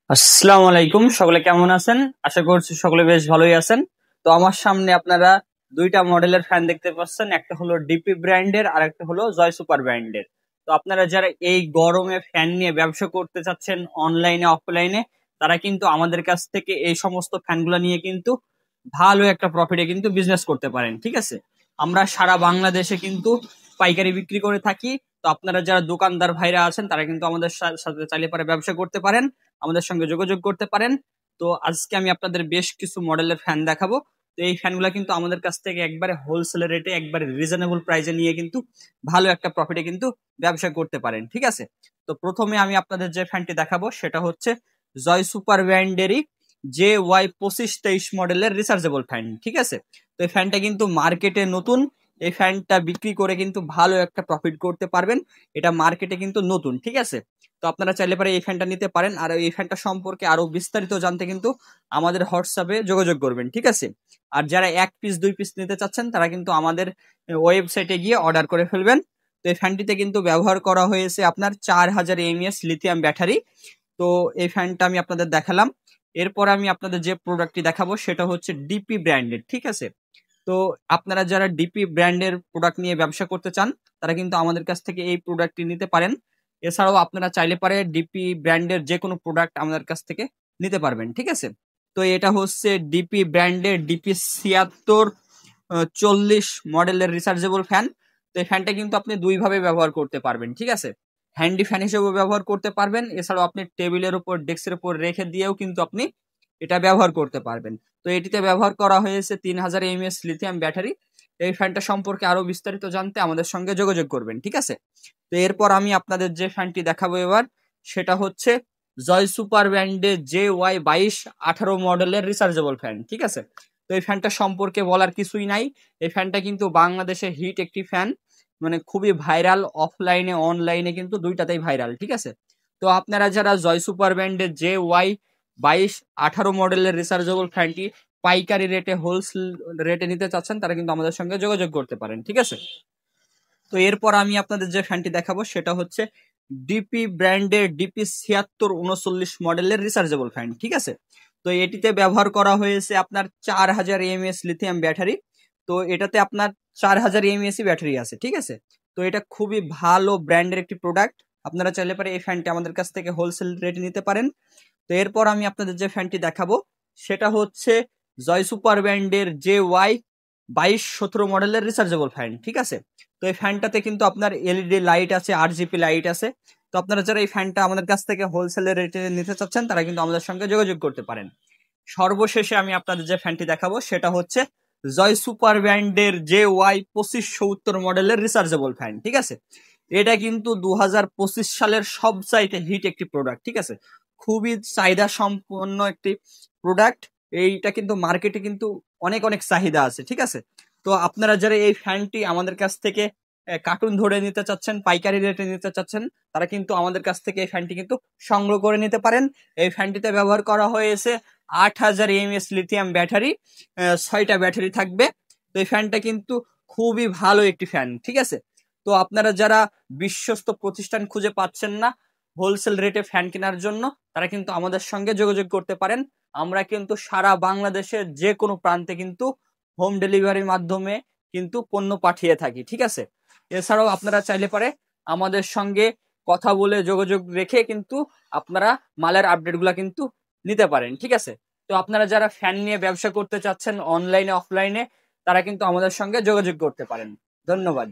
আসসালামু আলাইকুম, সকলে কেমন আছেন? আশা করছি সকলে বেশ ভালোই আছেন। তো আমার সামনে আপনারা দুইটা মডেলের ফ্যান দেখতে পাচ্ছেন, একটা হলো ডিপি ব্র্যান্ডের আর একটা হলো জয় সুপার ব্র্যান্ডের। তো আপনারা যারা এই গরমে ফ্যান নিয়ে ব্যবসা করতে চাচ্ছেন অনলাইনে অফলাইনে, তারা কিন্তু আমাদের কাছ থেকে এই সমস্ত ফ্যানগুলো নিয়ে কিন্তু ভালো একটা প্রফিটে কিন্তু বিজনেস করতে পারেন। ঠিক আছে, আমরা সারা বাংলাদেশে কিন্তু পাইকারি বিক্রি করে থাকি। তো আপনারা যারা দোকানদার ভাইরা আছেন তারা কিন্তু আমাদের সাথে চাইলে পারে ব্যবসা করতে পারেন, আমাদের সঙ্গে যোগাযোগ করতে পারেন। তো আজকে আমি আপনাদের বেশ কিছু মডেলের ফ্যান দেখাবো। তো এই ফ্যানগুলো কিন্তু আমাদের কাছ থেকে একবারে হোলসেল রেটে একবারে রিজনেবল প্রাইসে নিয়ে কিন্তু ভালো একটা প্রফিটে কিন্তু ব্যবসা করতে পারেন। ঠিক আছে, তো প্রথমে আমি আপনাদের যে ফ্যানটি দেখাবো সেটা হচ্ছে জয় সুপার ব্র্যান্ডেরই JY2523 মডেলের রিচার্জেবল ফ্যান। ঠিক আছে, তো এই ফ্যানটা কিন্তু মার্কেটে নতুন। এই ফ্যানটা বিক্রি করে কিন্তু ভালো একটা প্রফিট করতে পারবেন। এটা মার্কেটে কিন্তু নতুন। ঠিক আছে, তো আপনারা চাইলে পারে এই ফ্যানটা নিতে পারেন। আর এই ফ্যানটা সম্পর্কে আরো বিস্তারিত জানতে কিন্তু আমাদের হোয়াটসঅ্যাপে যোগাযোগ করবেন। ঠিক আছে, আর যারা এক পিস দুই পিস নিতে চাচ্ছেন তারা কিন্তু আমাদের ওয়েবসাইটে গিয়ে অর্ডার করে ফেলবেন। তো এই ফ্যানটিতে কিন্তু ব্যবহার করা হয়েছে আপনার 4000 mAh লিথিয়াম ব্যাটারি। তো এই ফ্যানটা আমি আপনাদের দেখালাম। এরপর আমি আপনাদের যে প্রোডাক্টটি দেখাবো সেটা হচ্ছে ডিপি ব্র্যান্ডের। ঠিক আছে, তো আপনারা যারা ডিপি ব্র্যান্ডের প্রোডাক্ট নিয়ে ব্যবসা করতে চান তারা কিন্তু আমাদের কাছ থেকে এই প্রোডাক্টটি নিতে পারেন। এছাড়াও আপনারা চাইলে পারে ডিপি ব্র্যান্ডের যে কোনো প্রোডাক্ট আমাদের কাছ থেকে নিতে পারবেন। ঠিক আছে, তো এটা হচ্ছে ডিপি ব্র্যান্ডের ডিপি 7640 মডেলের রিচার্জেবল ফ্যান। তো এই ফ্যানটা কিন্তু আপনি দুই ভাবে ব্যবহার করতে পারবেন। ঠিক আছে, হ্যান্ডি ফ্যান হিসেবে ব্যবহার করতে পারবেন, এছাড়াও আপনি টেবিলের উপর ডেস্কের উপর রেখে দিয়েও কিন্তু আপনি এটা ব্যবহার করতে পারবেন। তো এটিতে ব্যবহার করা হয়েছে 3000 mAh লিথিয়াম ব্যাটারি। এই ফ্যানটা সম্পর্কে আরো বিস্তারিত জানতে আমাদের সঙ্গে যোগাযোগ করবেন। ঠিক আছে, তো এরপর আমি আপনাদের যে ফ্যানটি দেখাবো এবার সেটা হচ্ছে জয় সুপার ব্র্যান্ডের JY2218 মডেলের রিচার্জেবল ফ্যান। ঠিক আছে, তো এই ফ্যানটা সম্পর্কে বলার কিছুই নাই। এই ফ্যানটা কিন্তু বাংলাদেশে হিট একটি ফ্যান, মানে খুবই ভাইরাল, অফলাইনে অনলাইনে কিন্তু দুইটাতেই ভাইরাল। ঠিক আছে, তো আপনারা যারা জয় সুপার ব্র্যান্ডের JY2218 মডেলের রিচার্জেবল ফ্যানটি পাইকারি রেটে হোলসেল রেটে নিতে চাচ্ছেন তারা কিন্তু আমাদের সঙ্গে যোগাযোগ করতে পারেন। ঠিক আছে, তো এরপর আমি আপনাদের যে ফ্যানটি দেখাবো সেটা হচ্ছে ডিপি ব্র্যান্ডের ডিপি 7639 মডেলের রিচার্জেবল ফ্যান। ঠিক আছে, তো এটিতে ব্যবহার করা হয়েছে আপনার 4000 mAh লিথিয়াম ব্যাটারি। তো এটাতে আপনার 4000 mAh ব্যাটারি আছে। ঠিক আছে, তো এটা খুবই ভালো ব্র্যান্ডের একটি প্রোডাক্ট। আপনারা চাইলে পারে এই ফ্যানটি আমাদের কাছ থেকে হোলসেল রেটে নিতে পারেন। তো এরপর আমি আপনাদের যে ফ্যানটি দেখাবো সেটা হচ্ছে জয় সুপার ব্র্যান্ডের JY2217 মডেলের রিচার্জেবল ফ্যান। ঠিক আছে, তো এই ফ্যানটাতে কিন্তু আপনার এলইডি লাইট আছে, RGB লাইট আছে। তো আপনারা যারা এই ফ্যানটা আমাদের কাছ থেকে হোলসেলের রেটে নিতে চাচ্ছেন তারা কিন্তু আমাদের সঙ্গে যোগাযোগ করতে পারেন। সর্বশেষে আমি আপনাদের যে ফ্যানটি দেখাবো সেটা হচ্ছে জয় সুপার ব্র্যান্ডের JY2570 মডেলের রিচার্জেবল ফ্যান। ঠিক আছে, এটা কিন্তু 2025 সালের সবচাইতে হিট একটি প্রোডাক্ট। ঠিক আছে, খুবই চাহিদা সম্পন্ন একটি প্রোডাক্ট। এইটা কিন্তু মার্কেটে কিন্তু অনেক অনেক চাহিদা আছে। ঠিক আছে, তো আপনারা যারা এই ফ্যানটি আমাদের কাছ থেকে কার্টুন ধরে নিতে চাচ্ছেন, পাইকারি রেটে নিতে চাচ্ছেন, তারা কিন্তু আমাদের কাছ থেকে এই ফ্যানটি কিন্তু সংগ্রহ করে নিতে পারেন। এই ফ্যানটিতে ব্যবহার করা হয়েছে 8000 mAh লিথিয়াম ব্যাটারি, 6টা ব্যাটারি থাকবে। তো এই ফ্যানটা কিন্তু খুবই ভালো একটি ফ্যান। ঠিক আছে, তো আপনারা যারা বিশ্বস্ত প্রতিষ্ঠান খুঁজে পাচ্ছেন না হোলসেল রেটে ফ্যান কেনার জন্য তারা কিন্তু আমাদের সঙ্গে যোগাযোগ করতে পারেন। আমরা কিন্তু সারা বাংলাদেশের যে কোনো প্রান্তে কিন্তু হোম ডেলিভারির মাধ্যমে কিন্তু পণ্য পাঠিয়ে থাকি। ঠিক আছে, এছাড়াও আপনারা চাইলে পারে আমাদের সঙ্গে কথা বলে যোগাযোগ রেখে কিন্তু আপনারা মালের আপডেটগুলো কিন্তু নিতে পারেন। ঠিক আছে, তো আপনারা যারা ফ্যান নিয়ে ব্যবসা করতে চাচ্ছেন অনলাইনে অফলাইনে তারা কিন্তু আমাদের সঙ্গে যোগাযোগ করতে পারেন। ধন্যবাদ।